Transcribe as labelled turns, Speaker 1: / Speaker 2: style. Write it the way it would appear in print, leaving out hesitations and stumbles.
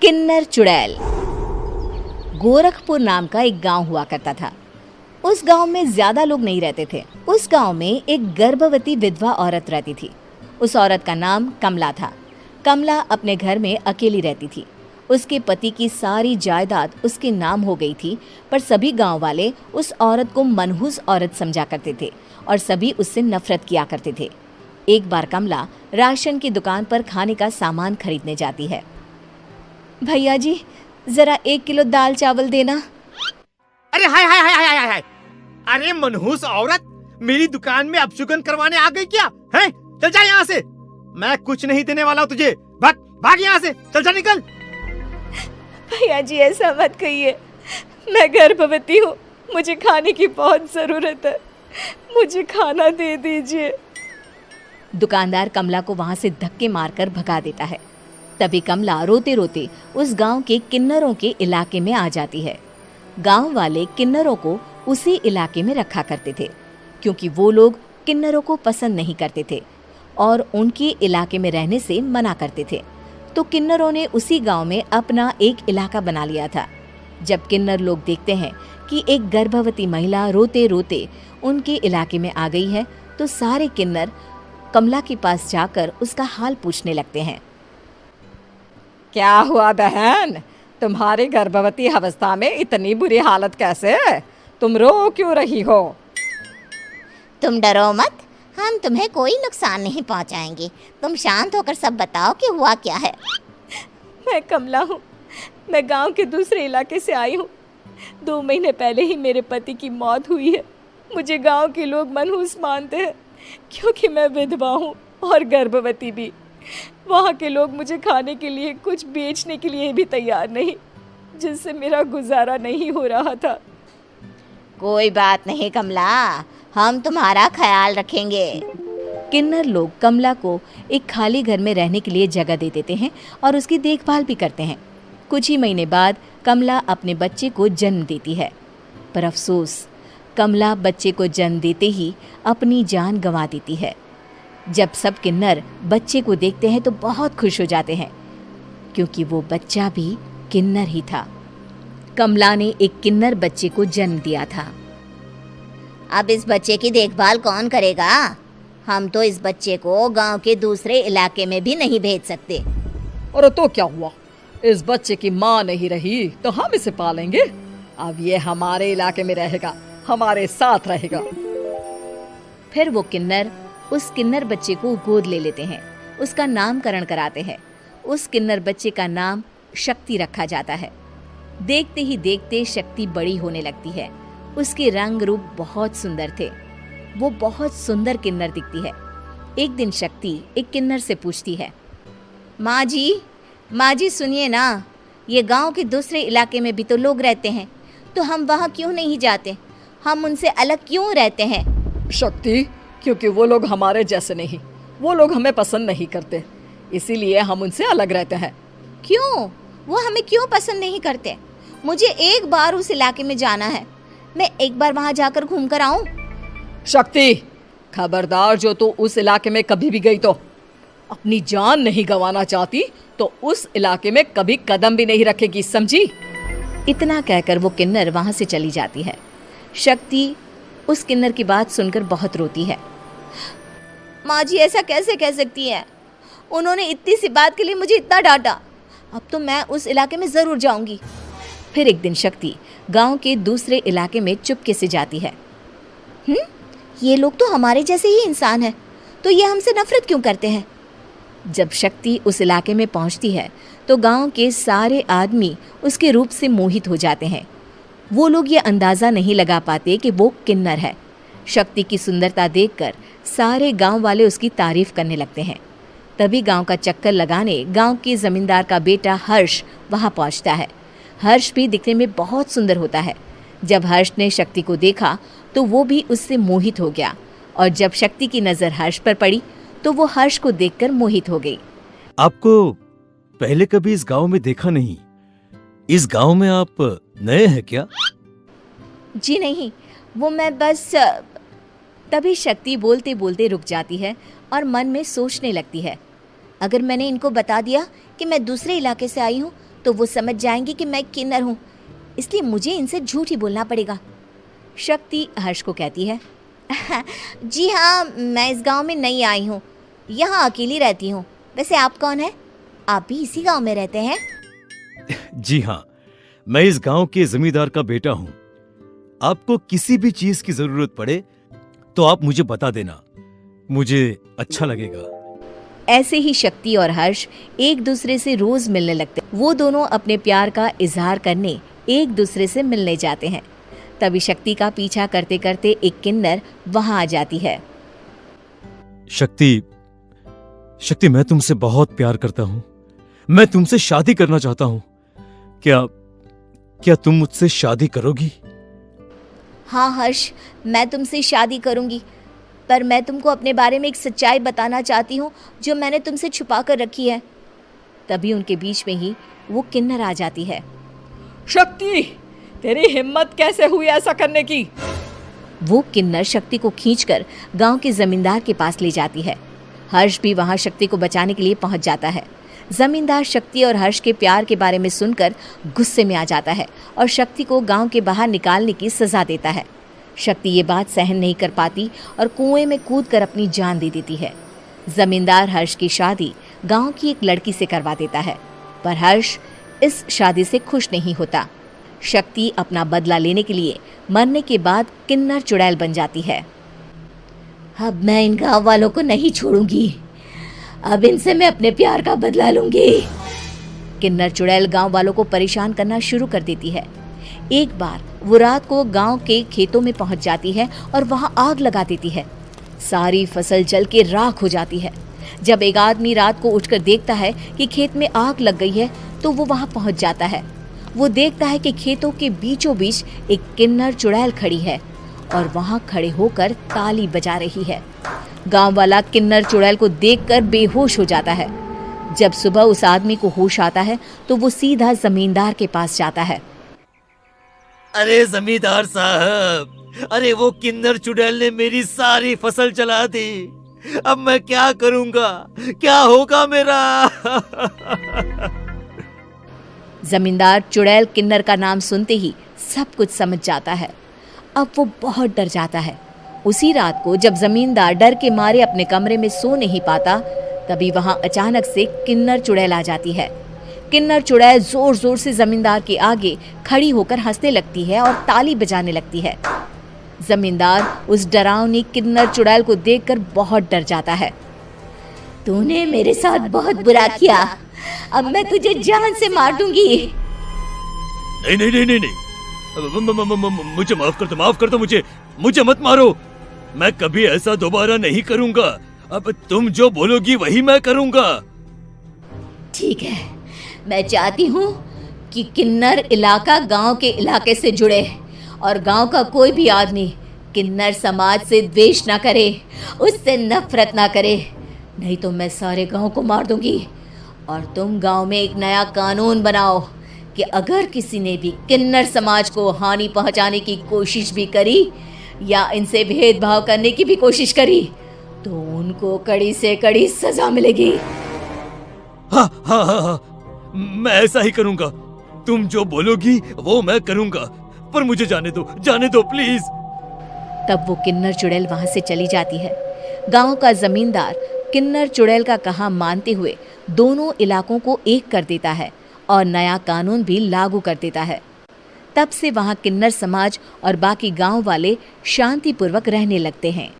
Speaker 1: किन्नर चुड़ैल। गोरखपुर नाम का एक गांव हुआ करता था। उस गांव में ज्यादा लोग नहीं रहते थे। उस गांव में एक गर्भवती विधवा औरत रहती थी। उस औरत का नाम कमला था। कमला अपने घर में अकेली रहती थी। उसके पति की सारी जायदाद उसके नाम हो गई थी, पर सभी गांव वाले उस औरत को मनहूस औरत समझा करते थे और सभी उससे नफरत किया करते थे। एक बार कमला राशन की दुकान पर खाने का सामान खरीदने जाती है। भैया जी, जरा 1 किलो दाल चावल देना।
Speaker 2: अरे हाय हाय हाय हाय हाय हाय! अरे मनहूस औरत, मेरी दुकान में अपशुगन करवाने आ गई क्या? हैं? चल जा यहाँ से, मैं कुछ नहीं देने वाला हूँ तुझे। भाग भाग यहाँ से, चल जा, निकल।
Speaker 1: भैया जी, ऐसा मत कहिए, मैं गर्भवती हूँ, मुझे खाने की बहुत जरूरत है, मुझे खाना दे दीजिए। दुकानदार कमला को वहां से धक्के मारकर भगा देता है। तभी कमला रोते रोते उस गांव के किन्नरों के इलाके में आ जाती है। गांव वाले किन्नरों को उसी इलाके में रखा करते थे, क्योंकि वो लोग किन्नरों को पसंद नहीं करते थे और उनके इलाके में रहने से मना करते थे। तो किन्नरों ने उसी गांव में अपना एक इलाका बना लिया था। जब किन्नर लोग देखते हैं कि एक गर्भवती महिला रोते रोते उनके इलाके में आ गई है, तो सारे किन्नर कमला के पास जाकर उसका हाल पूछने लगते हैं।
Speaker 3: क्या हुआ बहन, तुम्हारी गर्भवती अवस्था में इतनी बुरी हालत कैसे है? तुम रो क्यों रही हो?
Speaker 4: तुम डरो मत, हम तुम्हें कोई नुकसान नहीं पहुंचाएंगे। तुम शांत होकर सब बताओ कि हुआ क्या है।
Speaker 1: मैं कमला हूँ, मैं गांव के दूसरे इलाके से आई हूँ। 2 महीने पहले ही मेरे पति की मौत हुई है। मुझे गांव के लोग मनहूस मानते हैं, क्योंकि मैं विधवा हूँ और गर्भवती भी। वहाँ के लोग मुझे खाने के लिए कुछ बेचने के लिए भी तैयार नहीं, जिससे मेरा गुजारा नहीं हो रहा था।
Speaker 4: कोई बात नहीं कमला, हम तुम्हारा ख्याल रखेंगे।
Speaker 1: किन्नर लोग कमला को एक खाली घर में रहने के लिए जगह दे देते हैं और उसकी देखभाल भी करते हैं। कुछ ही महीने बाद कमला अपने बच्चे को जन्म देती है, पर अफसोस, कमला बच्चे को जन्म देते ही अपनी जान गंवा देती है। जब सब किन्नर बच्चे को देखते हैं तो बहुत खुश हो जाते हैं, क्योंकि वो बच्चा भी किन्नर ही था। कमला ने एक किन्नर बच्चे को जन्म दिया था।
Speaker 4: अब इस बच्चे की देखभाल कौन करेगा? हम तो इस बच्चे को गांव के दूसरे इलाके में भी नहीं भेज सकते।
Speaker 3: और तो क्या हुआ, इस बच्चे की माँ नहीं रही तो हम इसे पालेंगे। अब ये हमारे इलाके में रहेगा, हमारे साथ रहेगा।
Speaker 1: फिर वो किन्नर उस किन्नर बच्चे को गोद ले लेते हैं, उसका नामकरण कराते हैं। उस किन्नर बच्चे का नाम शक्ति रखा जाता है। देखते ही देखते शक्ति बड़ी होने लगती है। उसके रंग रूप बहुत सुंदर थे। वो बहुत सुंदर किन्नर दिखती है। एक दिन शक्ति एक किन्नर से पूछती है, माँ जी सुनिए ना, ये गांव के दूसरे इलाके में भी तो लोग रहते हैं, तो हम वहाँ क्यों नहीं जाते? हम उनसे अलग क्यों रहते हैं?
Speaker 3: शक्ति, क्योंकि वो लोग हमारे जैसे नहीं, वो लोग हमें पसंद नहीं करते, इसीलिए हम उनसे अलग रहते हैं।
Speaker 4: क्यों? वो हमें क्यों पसंद नहीं करते? मुझे एक बार उस इलाके में जाना है, मैं एक बार वहाँ जाकर घूम कर आऊँ।
Speaker 3: शक्ति, खबरदार, जो तू उस इलाके में कभी भी गई तो अपनी जान नहीं गंवाना चाहती तो उस इलाके में कभी कदम भी नहीं रखेगी, समझी?
Speaker 1: इतना कहकर वो किन्नर वहाँ से चली जाती है। शक्ति उस किन्नर की बात सुनकर बहुत रोती है।
Speaker 4: माँ जी, ऐसा कैसे कह सकती हैं? उन्होंने इतनी सी बात के लिए मुझे इतना डांटा। अब तो मैं उस इलाके में ज़रूर जाऊंगी।
Speaker 1: फिर एक दिन शक्ति गांव के दूसरे इलाके में चुपके से जाती है।
Speaker 4: ये लोग तो हमारे जैसे ही इंसान हैं, तो ये हमसे नफरत क्यों करते हैं?
Speaker 1: जब शक्ति उस इलाके में पहुंचती है तो गांव के सारे आदमी उसके रूप से मोहित हो जाते हैं। वो लोग ये अंदाज़ा नहीं लगा पाते कि वो किन्नर है। शक्ति की सुंदरता देखकर सारे गांव वाले उसकी तारीफ करने लगते हैं। तभी गांव का चक्कर लगाने गांव के जमींदार का बेटा हर्ष वहां पहुंचता है। हर्ष भी दिखने में बहुत सुंदर होता है। जब हर्ष ने शक्ति को देखा तो वो भी उससे मोहित हो गया, और जब शक्ति की नज़र हर्ष पर पड़ी तो वो हर्ष को देखकर मोहित हो गई।
Speaker 5: आपको पहले कभी इस गांव में देखा नहीं। इस गांव में आप नए हैं क्या?
Speaker 1: जी नहीं, वो मैं बस। तभी शक्ति बोलते बोलते रुक जाती है और मन में सोचने लगती है,
Speaker 4: अगर मैंने इनको बता दिया कि मैं दूसरे इलाके से आई हूँ तो वो समझ जाएंगे कि मैं किन्नर हूँ, इसलिए मुझे इनसे झूठ ही बोलना पड़ेगा।
Speaker 1: शक्ति हर्ष को कहती है,
Speaker 4: जी हाँ, मैं इस गांव में नई आई हूँ, यहाँ अकेली रहती हूँ। वैसे आप कौन है? आप भी इसी गांव में रहते हैं?
Speaker 5: जी हाँ, मैं इस गांव के जमींदार का बेटा हूँ। आपको किसी भी चीज की जरूरत पड़े तो आप मुझे बता देना, मुझे अच्छा लगेगा।
Speaker 1: ऐसे ही शक्ति और हर्ष एक दूसरे से रोज मिलने लगते। वो दोनों अपने प्यार का इजहार करने एक दूसरे से मिलने जाते हैं। तभी शक्ति का पीछा करते करते एक किन्नर वहां आ जाती है।
Speaker 5: शक्ति, मैं तुमसे बहुत प्यार करता हूँ। मैं तुमसे शादी करना चाहता हूँ। क्या तुम मुझसे शादी करोगी?
Speaker 4: हाँ हर्ष, मैं तुमसे शादी करूँगी, पर मैं तुमको अपने बारे में एक सच्चाई बताना चाहती हूँ जो मैंने तुमसे छुपा कर रखी है।
Speaker 1: तभी उनके बीच में ही वो किन्नर आ जाती है।
Speaker 3: शक्ति, तेरी हिम्मत कैसे हुई ऐसा करने की?
Speaker 1: वो किन्नर शक्ति को खींचकर गांव के जमींदार के पास ले जाती है। हर्ष भी वहां शक्ति को बचाने के लिए पहुंच जाता है। जमींदार शक्ति और हर्ष के प्यार के बारे में सुनकर गुस्से में आ जाता है और शक्ति को गांव के बाहर निकालने की सजा देता है। शक्ति ये बात सहन नहीं कर पाती और कुएं में कूदकर अपनी जान दे देती है। जमींदार हर्ष की शादी गांव की एक लड़की से करवा देता है, पर हर्ष इस शादी से खुश नहीं होता। शक्ति अपना बदला लेने के लिए मरने के बाद किन्नर चुड़ैल बन जाती है।
Speaker 4: अब मैं इन गाँव वालों को नहीं छोड़ूंगी, अब इनसे मैं अपने प्यार का बदला लूंगी।
Speaker 1: किन्नर चुड़ैल गांव वालों को परेशान करना शुरू कर देती है। एक बार वो रात को गांव के खेतों में पहुंच जाती है और वहां आग लगा देती है। सारी फसल जल के राख हो जाती है। जब एक आदमी रात को उठकर देखता है कि खेत में आग लग गई है तो वो वहां पहुंच जाता है। वो देखता है कि खेतों के बीचों बीच एक किन्नर चुड़ैल खड़ी है और वहां खड़े होकर ताली बजा रही है। गांव वाला किन्नर चुड़ैल को देखकर बेहोश हो जाता है। जब सुबह उस आदमी को होश आता है तो वो सीधा जमींदार के पास जाता है।
Speaker 5: अरे जमींदार साहब, अरे वो किन्नर चुड़ैल ने मेरी सारी फसल जला दी। अब मैं क्या करूंगा? क्या होगा मेरा?
Speaker 1: जमींदार चुड़ैल किन्नर का नाम सुनते ही सब कुछ समझ जाता है। अब वो बहुत डर जाता है। उसी रात को जब जमींदार डर के मारे अपने कमरे में सो नहीं पाता, तभी वहां अचानक से किन्नर चुड़ैल आ जाती है। किन्नर चुड़ैल जोर जोर से जमींदार के आगे खड़ी होकर हंसने लगती है और ताली बजाने लगती है। जमींदार उस डरावनी किन्नर चुड़ैल को देखकर बहुत डर जाता है।
Speaker 4: तूने मेरे साथ बहुत बुरा किया, अब मैं तुझे जान से मार दूंगी।
Speaker 5: नहीं नहीं नहीं नहीं नहीं, मुझे माफ कर दो, मुझे मत मारो। मैं कभी ऐसा दोबारा नहीं करूंगा। अब तुम जो बोलोगी वही मैं करूंगा।
Speaker 4: ठीक है, मैं चाहती हूँ कि किन्नर इलाका गांव के इलाके से जुड़े और गांव का कोई भी आदमी किन्नर समाज से द्वेष ना करे, उससे नफरत ना करे, नहीं तो मैं सारे गांव को मार दूंगी। और तुम गांव में एक नया कानून बनाओ कि अगर किसी ने भी किन्नर समाज को हानि पहुंचाने की कोशिश भी करी या इनसे भेदभाव करने की भी कोशिश करी तो उनको कड़ी से कड़ी सजा मिलेगी।
Speaker 5: हाँ हाँ हाँ हाँ, मैं ऐसा ही करूंगा। तुम जो बोलोगी वो मैं करूंगा, पर मुझे जाने दो प्लीज।
Speaker 1: तब वो किन्नर चुड़ैल वहां से चली जाती है। गांव का जमींदार किन्नर चुड़ैल का कहा मानते हुए दोनों इलाकों को एक कर देता है और नया कानून भी लागू कर देता है। तब से वहां किन्नर समाज और बाकी गांव वाले शांतिपूर्वक रहने लगते हैं।